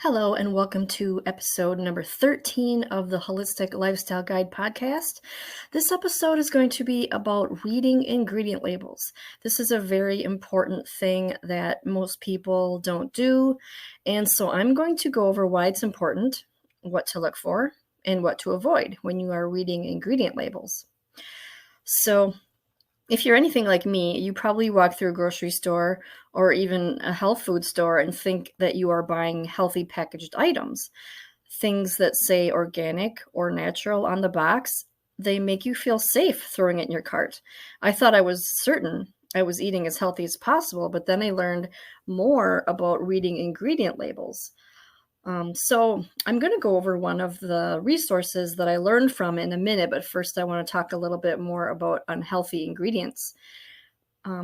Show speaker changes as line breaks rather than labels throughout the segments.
Hello, and welcome to episode number 13 of the Holistic Lifestyle Guide podcast. This episode is going to be about reading ingredient labels. This is a very important thing that most people don't do, and so I'm going to go over why it's important, what to look for, and what to avoid when you are reading ingredient labels. So, if you're anything like me, you probably walk through a grocery store or even a health food store and think that you are buying healthy packaged items. Things that say organic or natural on the box, they make you feel safe throwing it in your cart. I thought I was certain I was eating as healthy as possible, but then I learned more about reading ingredient labels. So I'm going to go over one of the resources that I learned from in a minute, but first I want to talk a little bit more about unhealthy ingredients.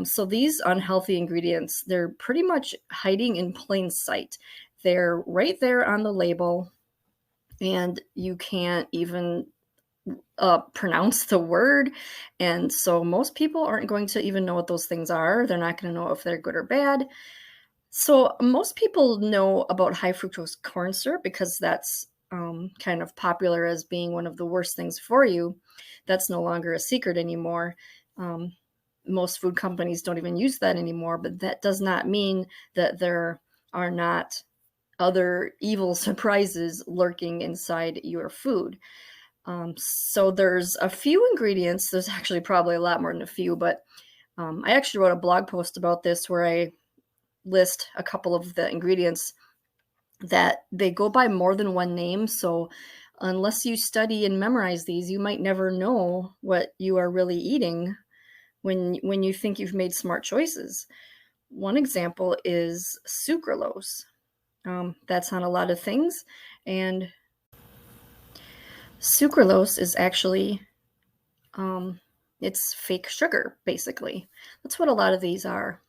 So these unhealthy ingredients, they're pretty much hiding in plain sight. They're right there on the label, and you can't even pronounce the word. And so most people aren't going to even know what those things are. They're not going to know if they're good or bad. So most people know about high fructose corn syrup because that's kind of popular as being one of the worst things for you. That's no longer a secret anymore. Most food companies don't even use that anymore, but that does not mean that there are not other evil surprises lurking inside your food. So there's a few ingredients. There's actually probably a lot more than a few, but I actually wrote a blog post about this where I list a couple of the ingredients that they go by more than one name. So unless you study and memorize these, you might never know what you are really eating when you think you've made smart choices. One example is sucralose. That's on a lot of things, and sucralose is actually it's fake sugar, basically. That's what a lot of these are.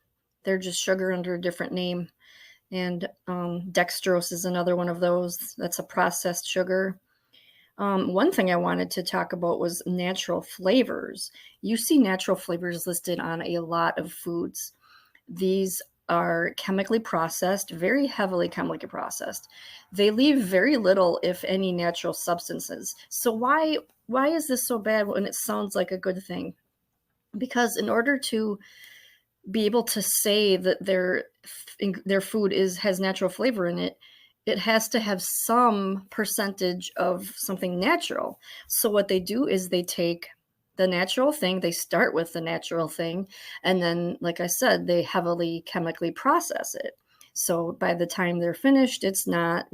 They're just sugar under a different name. And dextrose is another one of those. That's a processed sugar. One thing I wanted to talk about was natural flavors. You see natural flavors listed on a lot of foods. These are chemically processed, very heavily chemically processed. They leave very little, if any, natural substances. So why is this so bad when it sounds like a good thing? Because in order to be able to say that their food has natural flavor in it, it has to have some percentage of something natural. So what they do is they take the natural thing, they start with the natural thing, and then, like I said, they heavily chemically process it. So by the time they're finished, it's not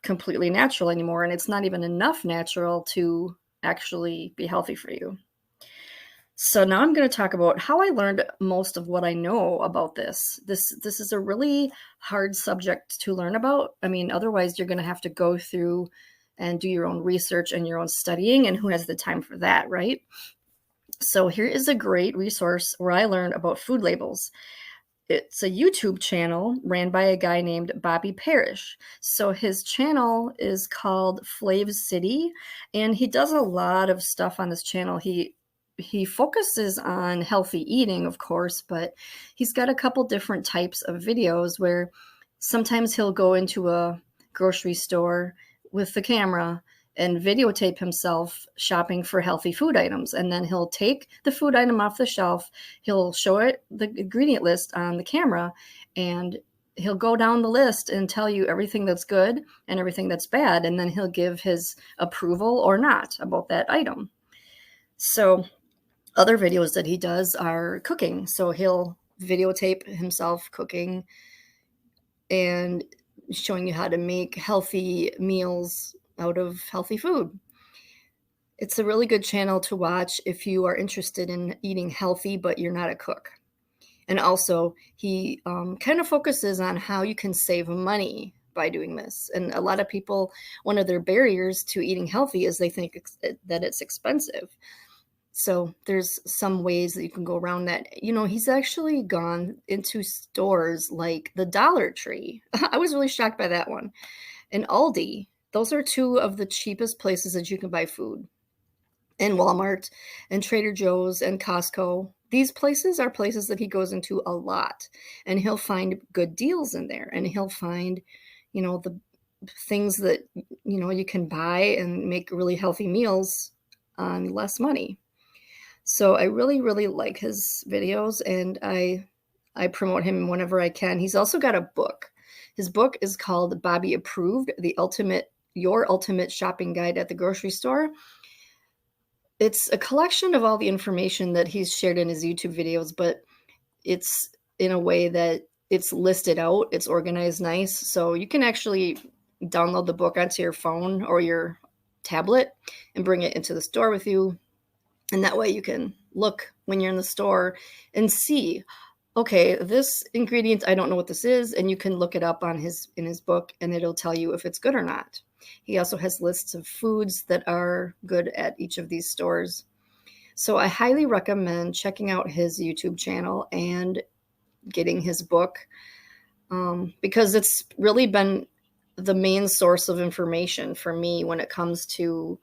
completely natural anymore, and it's not even enough natural to actually be healthy for you. So now I'm going to talk about how I learned most of what I know about this. This is a really hard subject to learn about. I mean, otherwise you're going to have to go through and do your own research and your own studying, and who has the time for that, right? So here is a great resource where I learned about food labels. It's a YouTube channel ran by a guy named Parish. So his channel is called Flav City, and he does a lot of stuff on this channel. He focuses on healthy eating, of course, but he's got a couple different types of videos where sometimes he'll go into a grocery store with the camera and videotape himself shopping for healthy food items. And then he'll take the food item off the shelf, he'll show it the ingredient list on the camera, and he'll go down the list and tell you everything that's good and everything that's bad. And then he'll give his approval or not about that item. So other videos that he does are cooking. So he'll videotape himself cooking and showing you how to make healthy meals out of healthy food. It's a really good channel to watch if you are interested in eating healthy, but you're not a cook. And also, he kind of focuses on how you can save money by doing this. And a lot of people, one of their barriers to eating healthy is they think that it's expensive. So there's some ways that you can go around that. You know, he's actually gone into stores like the Dollar Tree. I was really shocked by that one. And Aldi. Those are two of the cheapest places that you can buy food. And Walmart and Trader Joe's and Costco. these places are places that he goes into a lot, and he'll find good deals in there, and he'll find, the things that, you can buy and make really healthy meals on less money. So I really, really like his videos, and I promote him whenever I can. He's also got a book. His book is called Bobby Approved: Your Ultimate Shopping Guide at the Grocery Store. It's a collection of all the information that he's shared in his YouTube videos, but it's in a way that it's listed out, it's organized nice. So you can actually download the book onto your phone or your tablet and bring it into the store with you. And that way you can look when you're in the store and see, okay, this ingredient, I don't know what this is. And you can look it up in his book, and it'll tell you if it's good or not. He also has lists of foods that are good at each of these stores. So I highly recommend checking out his YouTube channel and getting his book, because it's really been the main source of information for me when it comes to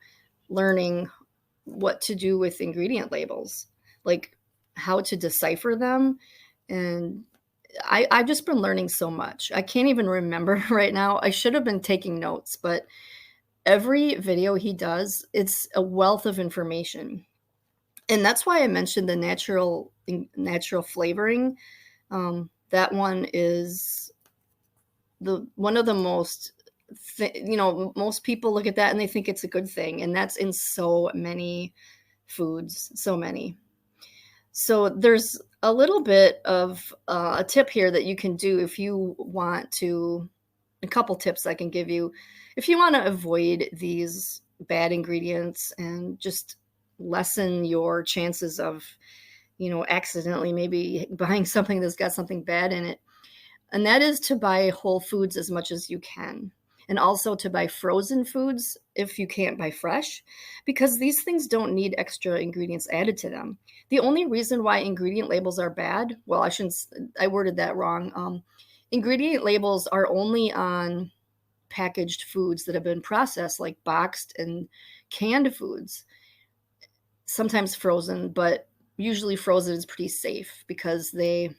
learning what to do with ingredient labels, like how to decipher them. And I've just been learning so much. I can't even remember right now. I should have been taking notes, but every video he does, it's a wealth of information. And that's why I mentioned the natural flavoring. That one is one of the most, most people look at that and they think it's a good thing. And that's in so many foods, so many. So there's a little bit of a tip here that you can do if you want to, a couple tips I can give you. If you want to avoid these bad ingredients and just lessen your chances of, accidentally maybe buying something that's got something bad in it, and that is to buy whole foods as much as you can. And also to buy frozen foods if you can't buy fresh, because these things don't need extra ingredients added to them. The only reason why ingredient labels are bad, well, I worded that wrong. Ingredient labels are only on packaged foods that have been processed, like boxed and canned foods, sometimes frozen, but usually frozen is pretty safe because they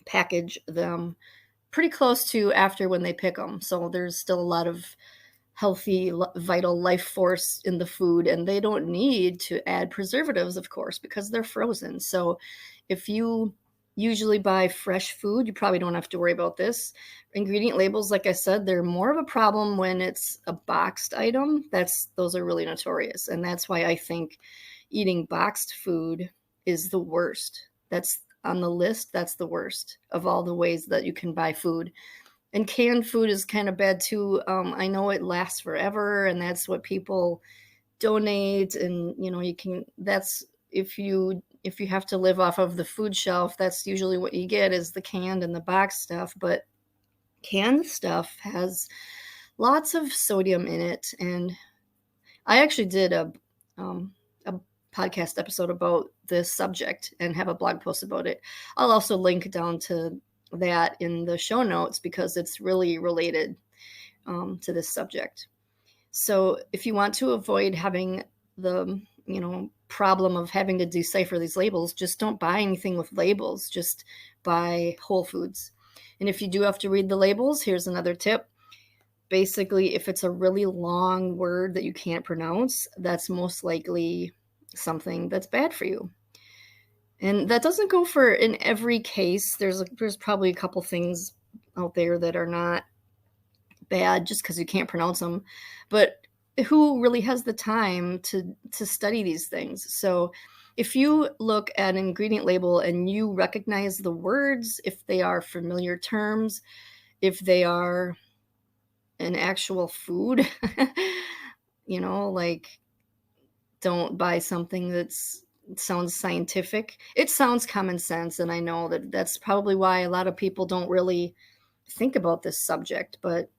package them pretty close to after when they pick them. So there's still a lot of healthy, vital life force in the food, and they don't need to add preservatives, of course, because they're frozen. So if you usually buy fresh food, you probably don't have to worry about this. Ingredient labels, like I said, they're more of a problem when it's a boxed item. Those are really notorious. And that's why I think eating boxed food is the worst. That's on the list. That's the worst of all the ways that you can buy food. And canned food is kind of bad too. I know it lasts forever, and that's what people donate. And that's if you have to live off of the food shelf, that's usually what you get is the canned and the boxed stuff. But canned stuff has lots of sodium in it. And I actually did a podcast episode about this subject and have a blog post about it. I'll also link down to that in the show notes because it's really related to this subject. So if you want to avoid having the problem of having to decipher these labels, just don't buy anything with labels. Just buy whole foods. And if you do have to read the labels, here's another tip. Basically, if it's a really long word that you can't pronounce, that's most likely something that's bad for you. And that doesn't go for in every case. There's probably a couple things out there that are not bad just because you can't pronounce them. But who really has the time to study these things? So if you look at an ingredient label and you recognize the words, if they are familiar terms, if they are an actual food, like don't buy something that sounds scientific. It sounds common sense, and I know that's probably why a lot of people don't really think about this subject, but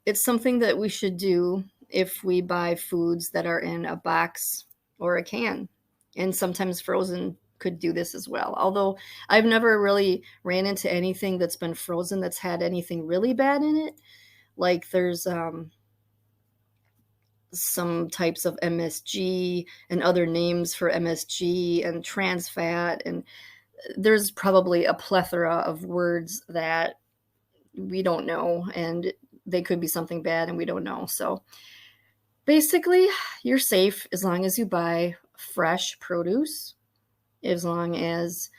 it's something that we should do if we buy foods that are in a box or a can. And sometimes frozen could do this as well. Although I've never really ran into anything that's been frozen that's had anything really bad in it. Like there's some types of MSG and other names for MSG and trans fat, and there's probably a plethora of words that we don't know, and they could be something bad and we don't know. So basically, you're safe as long as you buy fresh produce, as long as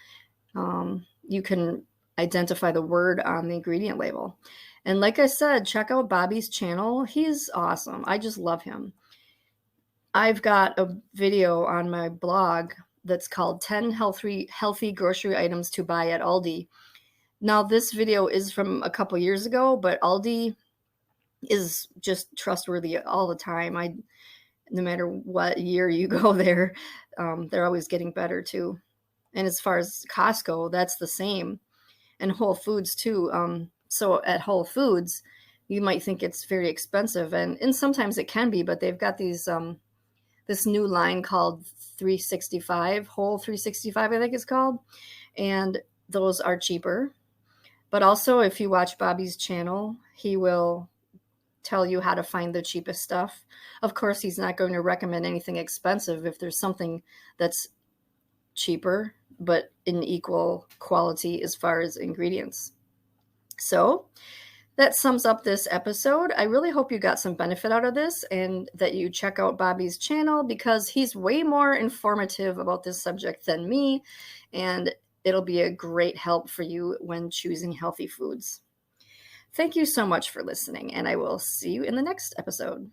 you can identify the word on the ingredient label. And like I said, check out Bobby's channel. He's awesome. I just love him. I've got a video on my blog that's called 10 healthy grocery items to buy at Aldi. Now, this video is from a couple years ago, but Aldi is just trustworthy all the time. No matter what year you go there, they're always getting better too. And as far as Costco, that's the same. And Whole Foods too. So at Whole Foods, you might think it's very expensive, and sometimes it can be, but they've got these this new line called 365, Whole 365, I think it's called, and those are cheaper. But also, if you watch Bobby's channel, he will tell you how to find the cheapest stuff. Of course, he's not going to recommend anything expensive if there's something that's cheaper, but in equal quality as far as ingredients. So that sums up this episode. I really hope you got some benefit out of this and that you check out Bobby's channel, because he's way more informative about this subject than me, and it'll be a great help for you when choosing healthy foods. Thank you so much for listening, and I will see you in the next episode.